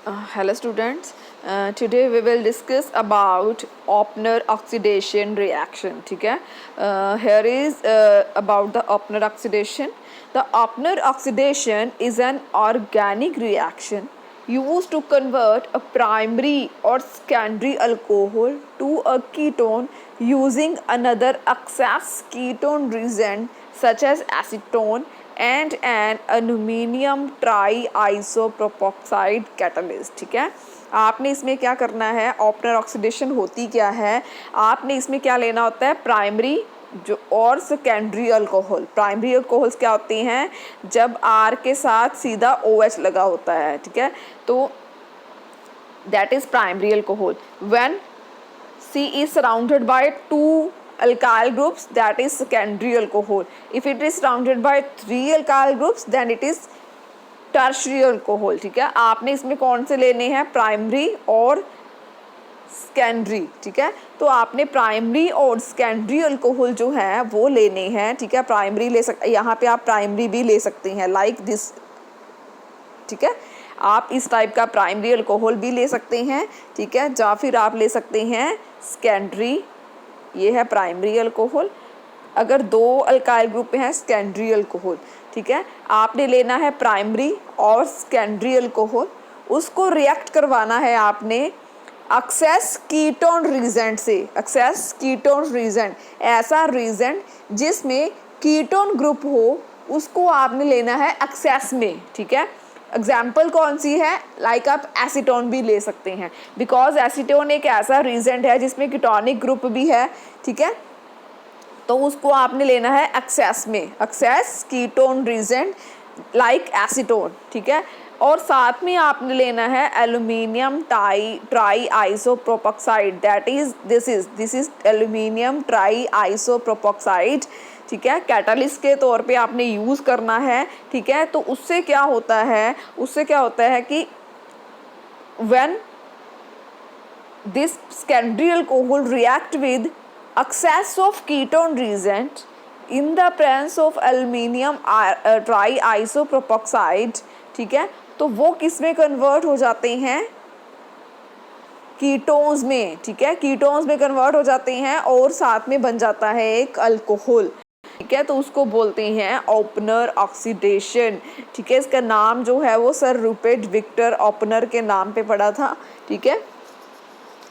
Hello students, today we will discuss about Opner oxidation reaction. ठीक है, here is about the Opner oxidation. The Opner oxidation is an organic reaction used to convert a primary or secondary alcohol to a ketone using another excess ketone reagent such as acetone and an aluminium triisopropoxide catalyst. ठीक है, आपने इसमें क्या करना है, opener oxidation होती क्या है, आपने इसमें क्या लेना होता है, प्राइमरी जो और सेकेंडरी अल्कोहल. प्राइमरी अल्कोहल्स क्या होती हैं, जब आर के साथ सीधा OH लगा होता है. ठीक है, तो that is primary alcohol. When C is surrounded by two alkyl groups, that is secondary alcohol. If it is surrounded by 3 alkyl groups, then it is tertiary alcohol. ठीक है, आपने इसमें कौन से लेने हैं, प्राइमरी और सेकेंडरी. ठीक है, तो आपने प्राइमरी और सेकेंडरी अल्कोहल जो है वो लेने हैं. ठीक है, प्राइमरी ले सकते, यहाँ पे आप प्राइमरी भी ले सकते हैं लाइक दिस. ठीक है, आप इस टाइप का प्राइमरी अल्कोहल भी ले सकते हैं. ठीक है, या फिर आप ले सकते हैं सेकेंडरी, ये है प्राइमरी अल्कोहल. अगर 2 अल्काइल ग्रुप हैं सेकेंडरी अल्कोहल. ठीक है, आपने लेना है प्राइमरी और सेकेंडरी अल्कोहल, उसको रिएक्ट करवाना है आपने एक्सेस कीटोन रीजेंट से. एक्सेस कीटोन रीजेंट, ऐसा रीजेंट जिसमें कीटोन ग्रुप हो, उसको आपने लेना है एक्सेस में. ठीक है, एग्जाम्पल कौन सी है, लाइक आप एसीटोन भी ले सकते हैं, बिकॉज एसीटोन एक ऐसा रीजेंट है जिसमें कीटोनिक ग्रुप भी है. ठीक है, तो उसको आपने लेना है एक्सेस में, excess ketone reagent like acetone. ठीक है, और साथ में आपने लेना है aluminium triisopropoxide, that is this is aluminium triisopropoxide. ठीक है, कैटलिस्ट के तौर पे आपने यूज़ करना है. ठीक है, तो उससे क्या होता है, उससे क्या होता है कि when this secondary alcohol react with excess of ketone reagent in the presence of aluminium triisopropoxide. ठीक है, तो वो किस में कन्वर्ट हो जाते हैं, कीटोन्स में. ठीक है, कीटोन्स में कन्वर्ट हो जाते हैं और साथ में बन जाता है एक अल्कोहल. ठीक है, तो उसको बोलते हैं ओपनर ऑक्सीडेशन. ठीक है, इसका नाम जो है वो सर रूपर्ट विक्टर ओपनर के नाम पे पड़ा था. ठीक है,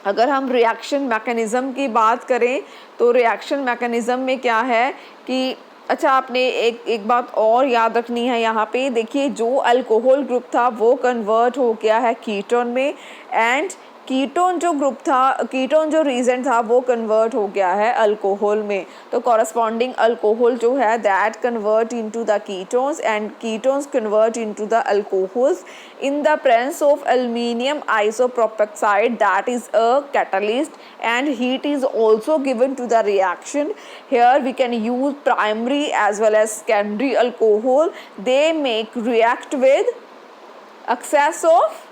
अगर हम रिएक्शन मैकेनिज़्म की बात करें तो रिएक्शन मैकेनिज़्म में क्या है कि अच्छा, आपने एक बात और याद रखनी है. यहाँ पे देखिए, जो अल्कोहल ग्रुप था वो कन्वर्ट हो गया है कीटोन में, एंड कीटोन जो ग्रुप था, कीटोन जो रीजन था वो कन्वर्ट हो गया है अल्कोहल में. तो कॉरस्पॉन्डिंग अल्कोहल जो है that convert into the ketones and ketones convert into the alcohols in the presence of aluminium isopropoxide, that is a catalyst, and heat is also given to the reaction. Here we can use primary as well as secondary alcohol. They make react with excess of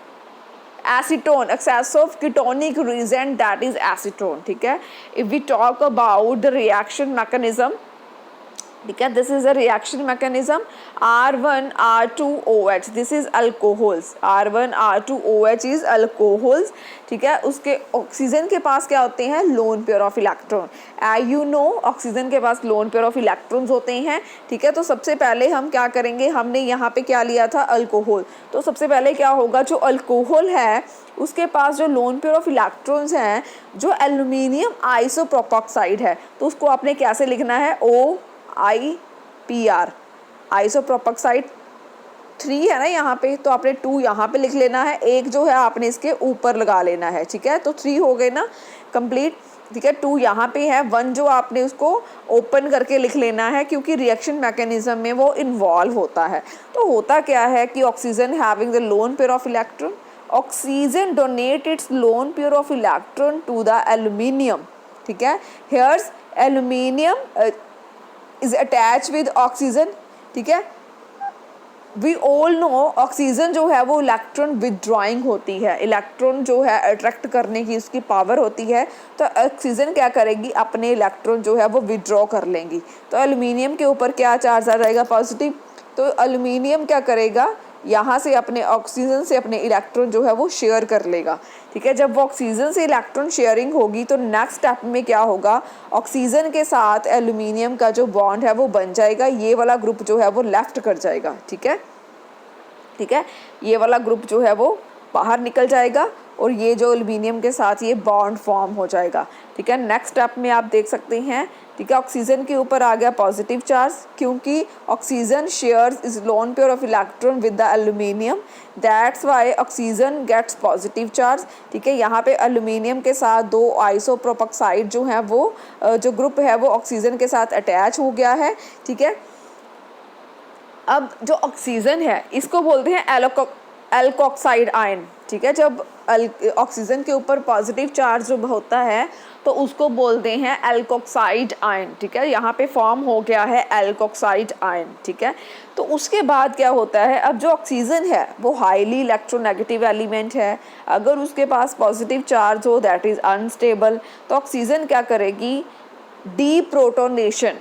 acetone, excess of ketonic reagent, that is acetone. ठीक है, if we talk about the reaction mechanism, ठीक है, this is a reaction mechanism. R1R2OH, this is alcohols. R1R2OH is alcohols. ठीक है, उसके oxygen के पास क्या होते हैं, loan pair of electron. You know, oxygen के पास लोन पेयर ऑफ इलेक्ट्रॉन्स होते हैं. ठीक है, तो सबसे पहले हम क्या करेंगे, हमने यहाँ पे क्या लिया था, अल्कोहल. तो सबसे पहले क्या होगा, जो अल्कोहल है उसके पास जो लोन पेयर ऑफ इलेक्ट्रॉन्स हैं, जो एल्यूमिनियम आइसोप्रोपोक्साइड है, तो उसको आपने कैसे लिखना है, OIPR, आइसोप्रोपोक्साइड. 3 है ना यहाँ पे, तो आपने 2 यहाँ पे लिख लेना है, एक जो है आपने इसके ऊपर लगा लेना है. ठीक है, तो 3 हो गए ना कंप्लीट. ठीक है, 2 यहाँ पे है, 1 जो आपने उसको ओपन करके लिख लेना है, क्योंकि रिएक्शन मैकेनिज्म में वो इन्वॉल्व होता है. तो होता क्या है कि oxygen having the lone pair of electron, oxygen donate its lone pair of electron to the aluminium. ठीक है, here's aluminium is attached with oxygen. ठीक है, we all know ऑक्सीजन जो है वो इलेक्ट्रॉन विदड्रॉइंग होती है, इलेक्ट्रॉन जो है अट्रैक्ट करने की उसकी पावर होती है. तो ऑक्सीजन क्या करेगी, अपने इलेक्ट्रॉन जो है वो विदड्रॉ कर लेंगी. तो एल्यूमिनियम के ऊपर क्या चार्ज आ जाएगा, पॉजिटिव. तो एल्यूमिनियम क्या करेगा, यहाँ से अपने ऑक्सीजन से अपने इलेक्ट्रॉन जो है वो शेयर कर लेगा। ठीक है, जब वो ऑक्सीजन से इलेक्ट्रॉन शेयरिंग होगी तो नेक्स्ट स्टेप में क्या होगा, ऑक्सीजन के साथ एल्यूमिनियम का जो बॉन्ड है वो बन जाएगा, ये वाला ग्रुप जो है वो लेफ्ट कर जाएगा। ठीक है, ठीक है, ये वाला ग्रुप जो है वो बाहर निकल जाएगा और ये जो एल्यूमिनियम के साथ ये बॉन्ड फॉर्म हो जाएगा। ठीक है, नेक्स्ट स्टेप में आप देख सकते हैं, ठीक है, ऑक्सीजन के ऊपर आ गया पॉजिटिव चार्ज, क्योंकि oxygen shares is lone pair of electron with the aluminium, that's why oxygen gets positive charge. ठीक है, यहाँ पे एल्यूमिनियम के साथ दो आइसोप्रोपेक्साइड जो है वो जो ग्रुप है वो ऑक्सीजन के साथ अटैच हो गया है। ठीक है, अब जो ऑक्सीजन है इसको बोलते हैं एल्कोक्साइड आयन। ठीक है, जब ऑक्सीजन के ऊपर पॉजिटिव चार्ज जो होता है तो उसको बोलते हैं एल्कोक्साइड आयन। ठीक है, यहाँ पे फॉर्म हो गया है एल्कोक्साइड आयन। ठीक है, तो उसके बाद क्या होता है, अब जो ऑक्सीजन है वो हाईली इलेक्ट्रोनेगेटिव एलिमेंट है, अगर उसके पास पॉजिटिव चार्ज हो दैट इज़ अनस्टेबल, तो ऑक्सीजन क्या करेगी, डीप्रोटोनेशन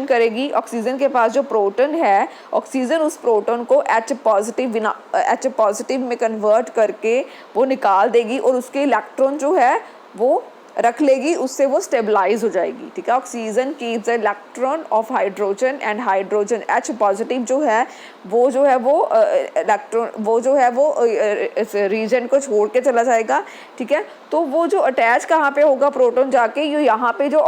करेगी। ऑक्सीजन के पास जो प्रोटॉन है, ऑक्सीजन उस प्रोटॉन को H पॉजिटिव में कन्वर्ट करके वो निकाल देगी और उसके इलेक्ट्रॉन जो है वो रख लेगी, उससे वो स्टेबलाइज हो जाएगी। ठीक है, oxygen keeps the electron of hydrogen and hydrogen H positive जो है वो इलेक्ट्रॉन वो जो है वो इस रीजन को छोड़ के चला जाएगा। ठीक है, तो वो जो अटैच कहाँ पे होगा प्रोटॉन जाके, ये यहाँ पे जो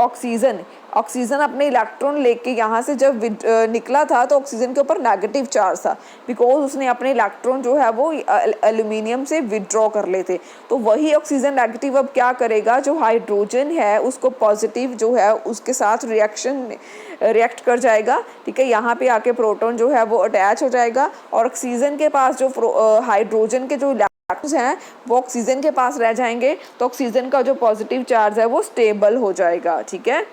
ऑक्सीजन अपने इलेक्ट्रॉन लेके यहाँ से जब निकला था तो ऑक्सीजन के ऊपर नेगेटिव चार्ज था, बिकॉज उसने अपने इलेक्ट्रॉन जो है वो एल्यूमिनियम से विदड्रॉ कर लेते। तो वही ऑक्सीजन नेगेटिव अब क्या करेगा, जो हाइड्रोजन है उसको पॉजिटिव जो है उसके साथ रिएक्ट कर जाएगा। ठीक है, यहाँ पे आके प्रोटॉन जो है वो अटैच हो जाएगा और ऑक्सीजन के पास जो हाइड्रोजन के जो इलेक्ट्रॉन्स हैं वो ऑक्सीजन के पास रह जाएंगे, तो ऑक्सीजन का जो पॉजिटिव चार्ज है वो स्टेबल हो जाएगा। ठीक है,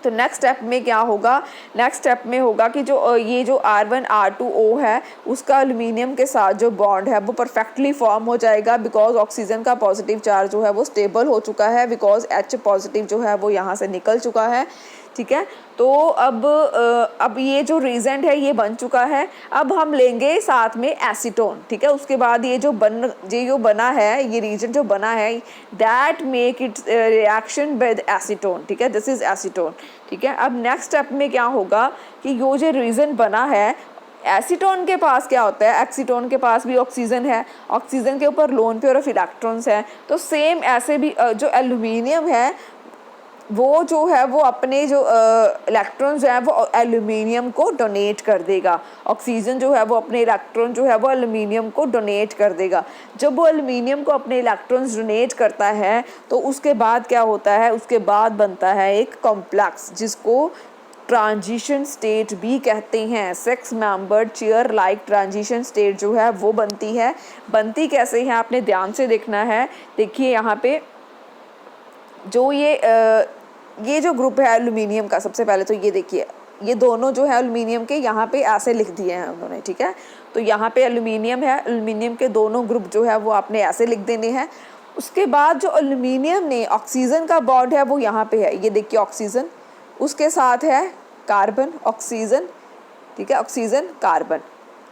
तो नेक्स्ट स्टेप में क्या होगा, नेक्स्ट स्टेप में होगा कि जो ये जो R1R2O है उसका एल्यूमिनियम के साथ जो बॉन्ड है वो परफेक्टली फॉर्म हो जाएगा, बिकॉज ऑक्सीजन का पॉजिटिव चार्ज जो है वो स्टेबल हो चुका है, बिकॉज H पॉजिटिव जो है वो यहाँ से निकल चुका है। ठीक है, तो अब ये जो रीजेंट है ये बन चुका है, अब हम लेंगे साथ में एसीटोन। ठीक है, उसके बाद ये जो बना है, ये रीजन जो बना है that make it reaction with acetone. ठीक है, दिस इज एसीटोन। ठीक है, अब नेक्स्ट स्टेप में क्या होगा कि ये जो रीजन बना है, एसीटोन के पास क्या होता है, एक्सीटोन के पास भी ऑक्सीजन है, ऑक्सीजन के ऊपर लोन पेयर ऑफ इलेक्ट्रॉन्स है, तो सेम ऐसे भी जो एल्यूमिनियम है वो जो है वो अपने जो इलेक्ट्रॉन्स हैं वो एल्यूमिनियम को डोनेट कर देगा। ऑक्सीजन जो है वो अपने इलेक्ट्रॉन जो है वो एल्यूमिनियम को डोनेट कर देगा। जब वो एल्यूमिनियम को अपने इलेक्ट्रॉन्स डोनेट करता है तो उसके बाद क्या होता है, उसके बाद बनता है एक कॉम्प्लेक्स जिसको ट्रांजिशन स्टेट भी कहते हैं। Sex membered chair like transition state जो है वो बनती है। बनती कैसे है आपने ध्यान से देखना है। देखिए यहाँ पे जो ये जो ग्रुप है एल्यूमिनियम का, सबसे पहले तो ये देखिए, ये दोनों जो है एल्यूमिनियम के यहाँ पे ऐसे लिख दिए हैं उन्होंने। ठीक है, तो यहाँ पे एल्यूमिनियम है, एल्यूमिनियम के दोनों ग्रुप जो है वो आपने ऐसे लिख देने हैं। उसके बाद जो एल्यूमिनियम ने ऑक्सीजन का बॉन्ड है वो यहाँ पे है, ये देखिए ऑक्सीजन, उसके साथ है कार्बन, ऑक्सीजन। ठीक है, oxygen carbon,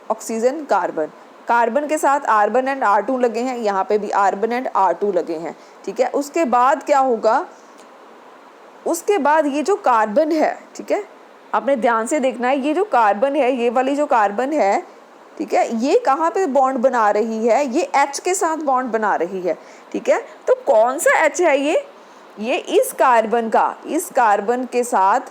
oxygen carbon, carbon के साथ R1 एंड R2 लगे हैं, यहाँ पे भी R1 एंड R2 लगे हैं। ठीक है, उसके बाद क्या होगा, उसके बाद ये जो कार्बन है, ठीक है, आपने ध्यान से देखना है, ये जो कार्बन है, ये वाली जो कार्बन है, ठीक है, ये कहाँ पे बॉन्ड बना रही है, ये H के साथ बॉन्ड बना रही है। ठीक है, तो कौन सा H है ये इस कार्बन का, इस कार्बन के साथ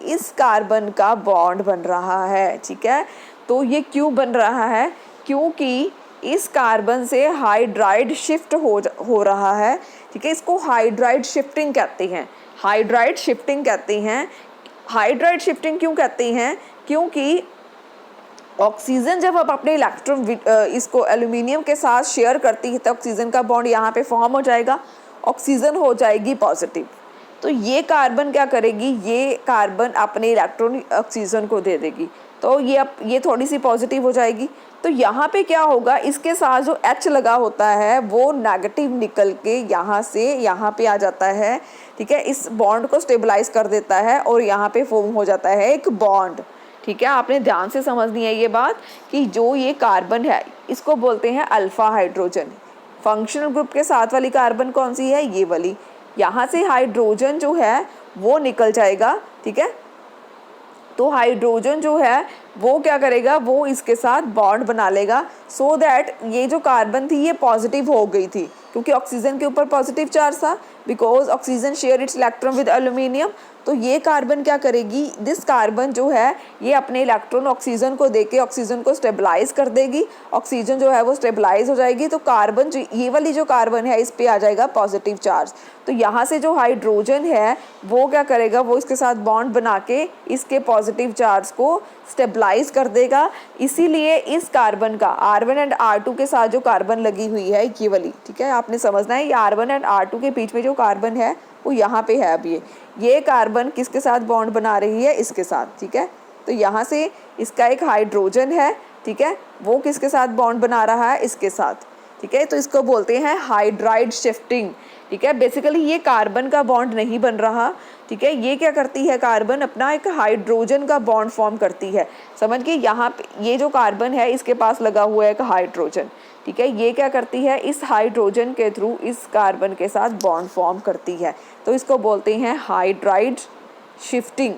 इस कार्बन का बॉन्ड बन रहा है। ठीक है, तो ये क्यों बन रहा है, क्योंकि इस कार्बन से हाइड्राइड शिफ्ट हो रहा है। ठीक है, इसको हाइड्राइड शिफ्टिंग कहते हैं, हाइड्राइड शिफ्टिंग कहते हैं। हाइड्राइड शिफ्टिंग क्यों कहते हैं, क्योंकि ऑक्सीजन जब आप अपने इलेक्ट्रॉन इसको एल्यूमिनियम के साथ शेयर करती है तो ऑक्सीजन का बॉन्ड यहाँ पे फॉर्म हो जाएगा, ऑक्सीजन हो जाएगी पॉजिटिव। तो ये कार्बन क्या करेगी, ये कार्बन अपने इलेक्ट्रॉन ऑक्सीजन को दे देगी, तो ये थोड़ी सी पॉजिटिव हो जाएगी। तो यहाँ पे क्या होगा, इसके साथ जो H लगा होता है वो नेगेटिव निकल के यहाँ से यहाँ पे आ जाता है। ठीक है, इस बॉन्ड को स्टेबलाइज कर देता है और यहाँ पे फॉर्म हो जाता है एक बॉन्ड। ठीक है, आपने ध्यान से समझनी है ये बात कि जो ये कार्बन है इसको बोलते हैं अल्फा हाइड्रोजन। फंक्शनल ग्रुप के साथ वाली कार्बन कौन सी है, ये वाली। यहाँ से हाइड्रोजन जो है वो निकल जाएगा, ठीक है। तो हाइड्रोजन जो है वो क्या करेगा, वो इसके साथ बॉन्ड बना लेगा सो दैट ये जो कार्बन थी ये पॉजिटिव हो गई थी क्योंकि ऑक्सीजन के ऊपर पॉजिटिव चार्ज था, because oxygen share its electron with aluminium. तो ये कार्बन क्या करेगी, दिस कार्बन जो है ये अपने इलेक्ट्रॉन ऑक्सीजन को देके ऑक्सीजन को स्टेबलाइज कर देगी, ऑक्सीजन जो है वो स्टेबलाइज हो जाएगी। तो कार्बन जो ये वाली जो कार्बन है इस पे आ जाएगा पॉजिटिव चार्ज। तो यहाँ से जो हाइड्रोजन है वो क्या करेगा, वो इसके साथ बॉन्ड बना के इसके पॉजिटिव चार्ज को स्टेबलाइज कर देगा। इसीलिए इस कार्बन का R1 एंड R2 के साथ जो कार्बन लगी हुई है ये वाली, ठीक है, आपने समझना है ये R1 एंड R2 के बीच में जो कार्बन है वो यहाँ पे है। अब ये कार्बन किसके साथ बॉन्ड बना रही है, इसके साथ, ठीक है। तो यहाँ से इसका एक हाइड्रोजन है, ठीक है, वो किसके साथ बॉन्ड बना रहा है, इसके साथ, ठीक है। तो इसको बोलते हैं हाइड्राइड शिफ्टिंग, ठीक है। बेसिकली ये कार्बन का बॉन्ड नहीं बन रहा, ठीक है, ये क्या करती है, कार्बन अपना एक हाइड्रोजन का बॉन्ड फॉर्म करती है। समझ गए, यहाँ पे ये जो कार्बन है इसके पास लगा हुआ है एक हाइड्रोजन, ठीक है, ये क्या करती है, इस हाइड्रोजन के थ्रू इस कार्बन के साथ बॉन्ड फॉर्म करती है। तो इसको बोलते हैं हाइड्राइड शिफ्टिंग,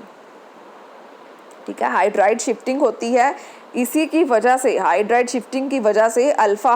ठीक है। हाइड्राइड शिफ्टिंग होती है, इसी की वजह से, हाइड्राइड शिफ्टिंग की वजह से अल्फा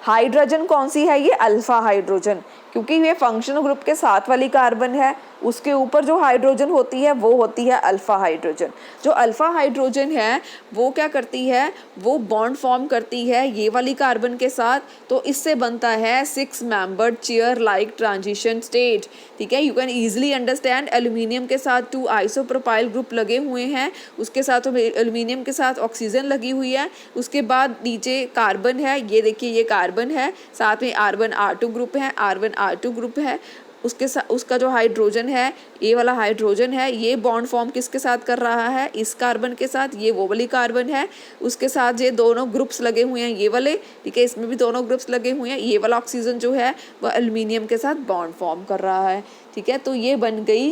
हाइड्रोजन कौन सी है, ये अल्फा हाइड्रोजन, क्योंकि ये फंक्शनल ग्रुप के साथ वाली कार्बन है, उसके ऊपर जो हाइड्रोजन होती है वो होती है अल्फा हाइड्रोजन। जो अल्फा हाइड्रोजन है वो क्या करती है, वो बॉन्ड फॉर्म करती है ये वाली कार्बन के साथ। तो इससे बनता है 6 membered chair like transition state, ठीक है। You can easily understand, aluminium के साथ 2 आइसोप्रोपाइल ग्रुप लगे हुए हैं, उसके साथ एल्यूमिनियम के साथ ऑक्सीजन लगी हुई है, उसके बाद नीचे कार्बन है, ये देखिए ये कार्बन है, साथ में R1 R2 ग्रुप है, R1 R2 ग्रुप है, उसके साथ उसका जो हाइड्रोजन है, ये वाला हाइड्रोजन है, ये बॉन्ड फॉर्म किसके साथ कर रहा है, इस कार्बन के साथ, ये वो वाली कार्बन है, उसके साथ ये दोनों ग्रुप्स लगे हुए हैं ये वाले, ठीक है, इसमें भी दोनों ग्रुप्स लगे हुए हैं, ये वाला ऑक्सीजन जो है वह एल्यूमिनियम के साथ बॉन्ड फॉर्म कर रहा है, ठीक है। तो ये बन गई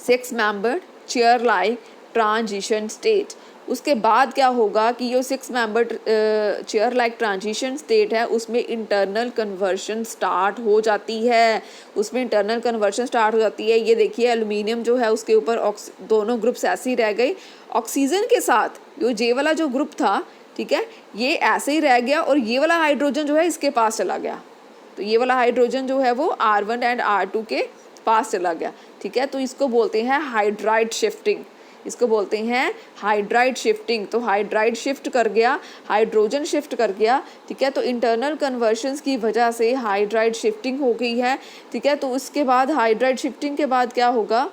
6 membered chair like transition state. उसके बाद क्या होगा कि जो 6 membered chair like transition state है उसमें इंटरनल कन्वर्शन स्टार्ट हो जाती है, उसमें इंटरनल कन्वर्शन स्टार्ट हो जाती है। ये देखिए एल्यूमिनियम जो है उसके ऊपर दोनों ग्रुप्स ऐसे ही रह गए, ऑक्सीजन के साथ ये वाला जो ग्रुप था, ठीक है, ये ऐसे ही रह गया और ये वाला हाइड्रोजन जो है इसके पास चला गया। तो ये वाला हाइड्रोजन जो है वो R1 एंड R2 के पास चला गया, ठीक है। तो इसको बोलते हैं हाइड्राइड शिफ्टिंग, इसको बोलते हैं हाइड्राइड शिफ्टिंग। तो हाइड्राइड शिफ्ट कर गया, हाइड्रोजन शिफ्ट कर गया, ठीक है। तो इंटरनल कन्वर्शंस की वजह से हाइड्राइड शिफ्टिंग हो गई है, ठीक है। तो उसके बाद हाइड्राइड शिफ्टिंग के बाद क्या होगा,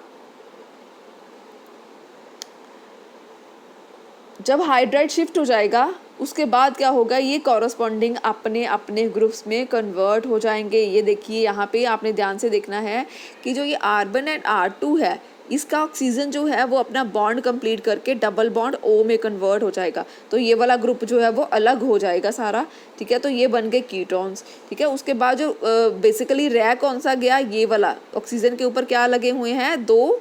जब हाइड्राइड शिफ्ट हो जाएगा उसके बाद क्या होगा, ये कॉरस्पॉन्डिंग अपने अपने ग्रुप्स में कन्वर्ट हो जाएंगे। ये देखिए यहाँ पे आपने ध्यान से देखना है कि जो ये R1 एंड R2 है इसका ऑक्सीजन जो है वो अपना बॉन्ड कंप्लीट करके डबल बॉन्ड O में कन्वर्ट हो जाएगा। तो ये वाला ग्रुप जो है वो अलग हो जाएगा सारा, ठीक है। तो ये बन गए कीटोन्स, ठीक है। उसके बाद जो बेसिकली रह कौन सा गया, ये वाला ऑक्सीजन के ऊपर क्या लगे हुए हैं, 2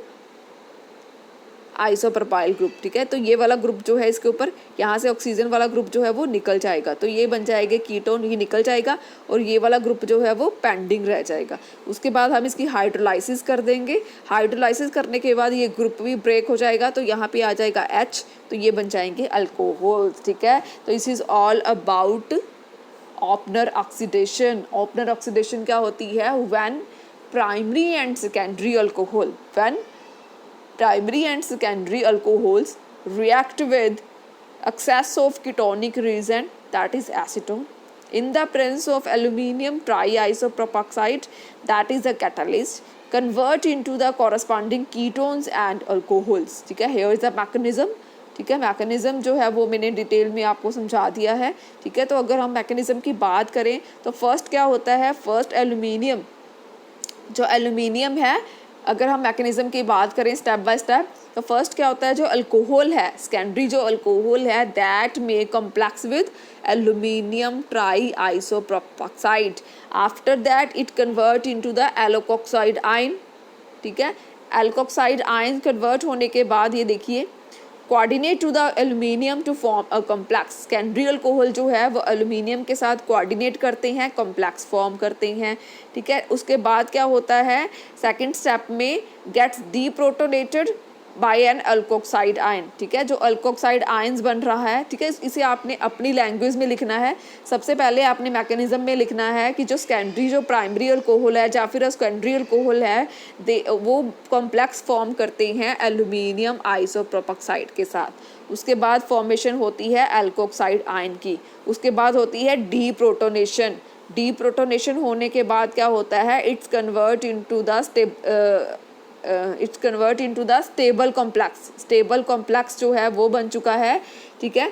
आइसोप्रोपाइल ग्रुप, ठीक है। तो ये वाला ग्रुप जो है इसके ऊपर, यहाँ से ऑक्सीजन वाला ग्रुप जो है वो निकल जाएगा, तो ये बन जाएगा कीटोन, ये निकल जाएगा और ये वाला ग्रुप जो है वो पेंडिंग रह जाएगा। उसके बाद हम इसकी हाइड्रोलाइसिस कर देंगे, हाइड्रोलाइसिस करने के बाद ये ग्रुप भी ब्रेक हो जाएगा, तो यहाँ पे आ जाएगा H, तो ये बन जाएंगे अल्कोहल्स, ठीक है। तो this is all about Oppenauer oxidation. Opener oxidation क्या होती है, when primary and secondary alcohol, when primary and secondary alcohols react with excess of ketonic reagent, that is acetone, in the presence of aluminium triisopropoxide, that is a catalyst, convert into the corresponding ketones and alcohols, ठीक है। here is the mechanism, ठीक है। Mechanism जो है वो मैंने detail में आपको समझा दिया है, ठीक है। तो अगर हम मैकेनिज्म की बात करें तो फर्स्ट क्या होता है, फर्स्ट एल्यूमिनियम, जो एल्यूमिनियम है, अगर हम मैकेनिज्म की बात करें स्टेप बाय स्टेप, तो फर्स्ट क्या होता है, जो अल्कोहल है, सेकेंडरी जो अल्कोहल है, that may complex with aluminium try आइसोप्रोपोक्साइड, after that it convert into the alkoxide ion, ठीक है। एल्कोक्साइड आयन कन्वर्ट होने के बाद ये देखिए coordinate to the aluminium to form a complex. Secondary alcohol जो है वो एल्यूमिनियम के साथ कोऑर्डिनेट करते हैं, कॉम्प्लेक्स फॉर्म करते हैं, ठीक है। उसके बाद क्या होता है, सेकंड स्टेप में gets deprotonated by an alkoxide ion, ठीक है। जो अल्कोक्साइड आयन्स बन रहा है, ठीक है, इसे आपने अपनी लैंग्वेज में लिखना है। सबसे पहले आपने मैकेनिज्म में लिखना है कि जो सेकेंडरी जो प्राइमरी अल्कोहल है या फिर सेकेंडरी अल्कोहल है वो कॉम्प्लेक्स फॉर्म करते हैं एल्यूमिनियम आइसोप्रोपेक्साइड के साथ। उसके बाद फॉर्मेशन होती है अल्कोक्साइड आयन की। उसके बाद होती है डीप्रोटोनेशन। डीप्रोटोनेशन होने के बाद क्या होता है, it's convert into the stable complex. Stable complex जो है वो बन चुका है, ठीक है।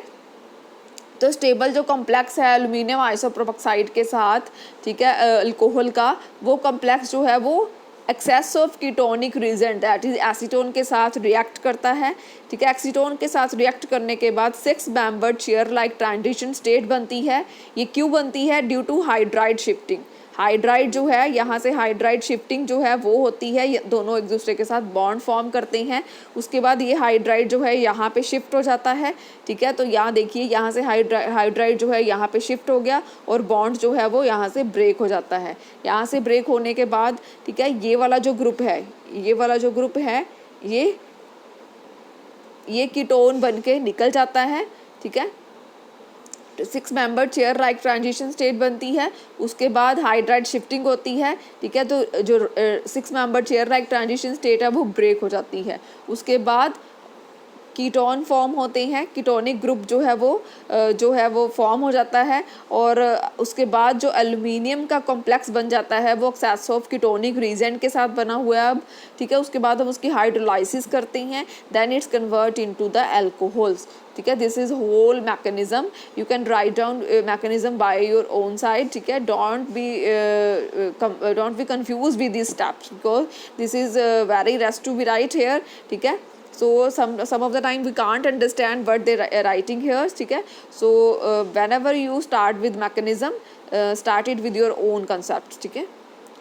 तो स्टेबल जो कॉम्प्लेक्स है एल्यूमिनियम आइसोप्रोपेक्साइड के साथ, ठीक है, अल्कोहल का, वो कॉम्प्लेक्स जो है वो excess of ketonic reagent that is acetone के साथ रिएक्ट करता है, ठीक है। एसीटोन के साथ रिएक्ट करने के बाद 6 membered chair like transition state बनती है। ये क्यों बनती है, due two hydride shifting. Hydride जो है, यहाँ से हाइड्राइड शिफ्टिंग जो है वो होती है, ये दोनों एक दूसरे के साथ बॉन्ड फॉर्म करते हैं। उसके बाद ये हाइड्राइड जो है यहाँ पे शिफ्ट हो जाता है, ठीक है। तो यहाँ देखिए, यहाँ से हाइड्राइड जो है यहाँ पे शिफ्ट हो गया और बॉन्ड जो है वो यहाँ से ब्रेक हो जाता है। यहाँ से ब्रेक होने के बाद, ठीक है, ये वाला जो ग्रुप है, ये वाला जो ग्रुप है ये कीटोन बन के निकल जाता है, ठीक है। 6 member chair like transition state बनती है। उसके बाद हाइड्राइड शिफ्टिंग होती है, ठीक है। तो जो 6 member chair like transition state है वो ब्रेक हो जाती है। उसके बाद कीटोन फॉर्म होते हैं, कीटोनिक ग्रुप जो है वो फॉर्म हो जाता है। और उसके बाद जो एल्यूमिनियम का कॉम्प्लेक्स बन जाता है वो एक्सेस ऑफ कीटोनिक रीजेंट के साथ बना हुआ है अब, ठीक है। उसके बाद हम उसकी हाइड्रोलाइसिस करते हैं, then it's convert into the alcohols, ठीक है। This is whole mechanism. You can write down mechanism by your own side, ठीक है। Don't be confuse with this steps because this is very rest to be right here, ठीक है। So some of the time we can't understand what they writing here, ठीक है। So whenever you start with mechanism, start it with your own concept, ठीक है।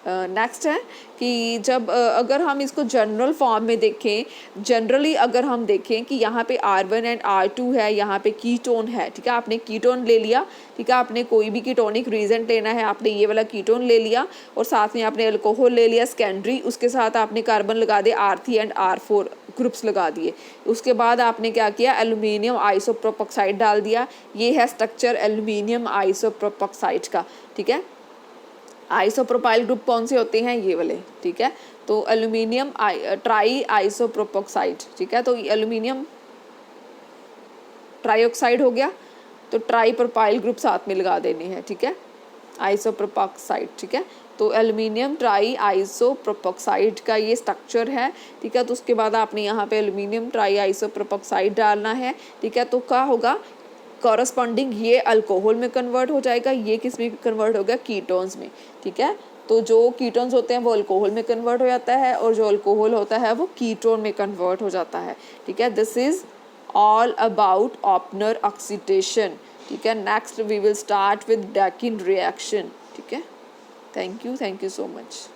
Next है कि जब अगर हम इसको जनरल फॉर्म में देखें, जनरली अगर हम देखें कि यहाँ पे R1 एंड R2 है, यहाँ पे कीटोन है, ठीक है। आपने कीटोन ले लिया, ठीक है। आपने कोई भी कीटोनिक रीजेंट लेना है, आपने ये वाला कीटोन ले लिया और साथ में आपने अल्कोहल ले लिया सेकेंडरी, उसके साथ आपने कार्बन लगा दिए R3 एंड R4 ग्रुप्स लगा दिए। उसके बाद आपने क्या किया, एल्यूमिनियम आइसोप्रोपेक्साइड डाल दिया। ये है स्ट्रक्चर एल्यूमिनियम आइसोप्रोपेक्साइड का, ठीक है। आइसोप्रोपाइल ग्रुप कौन से होते हैं, ये वाले, ठीक है। तो एल्यूमिनियम ट्राई आइसोप्रोपेक्साइड, ठीक है। तो एल्यूमिनियम ट्राईऑक्साइड हो गया, तो ट्राई प्रोपाइल ग्रुप साथ में लगा देने हैं, ठीक है, आइसोप्रोपेक्साइड, ठीक है। तो एल्यूमिनियम ट्राई आइसोप्रोपेक्साइड का ये स्ट्रक्चर है, ठीक है। तो उसके बाद आपने यहाँ पे एल्यूमिनियम ट्राई आइसोप्रोपेक्साइड डालना है, ठीक है। तो क्या होगा, कॉरस्पॉन्डिंग ये अल्कोहल में कन्वर्ट हो जाएगा, ये किस में कन्वर्ट होगा, कीटोन्स में, ठीक है। तो जो कीटोन्स होते हैं वो अल्कोहल में कन्वर्ट हो जाता है और जो अल्कोहल होता है वो कीटोन में कन्वर्ट हो जाता है, ठीक है। This is all about Oppenauer oxidation, ठीक है। Next we will start with Dakin reaction, ठीक है। Thank you so much.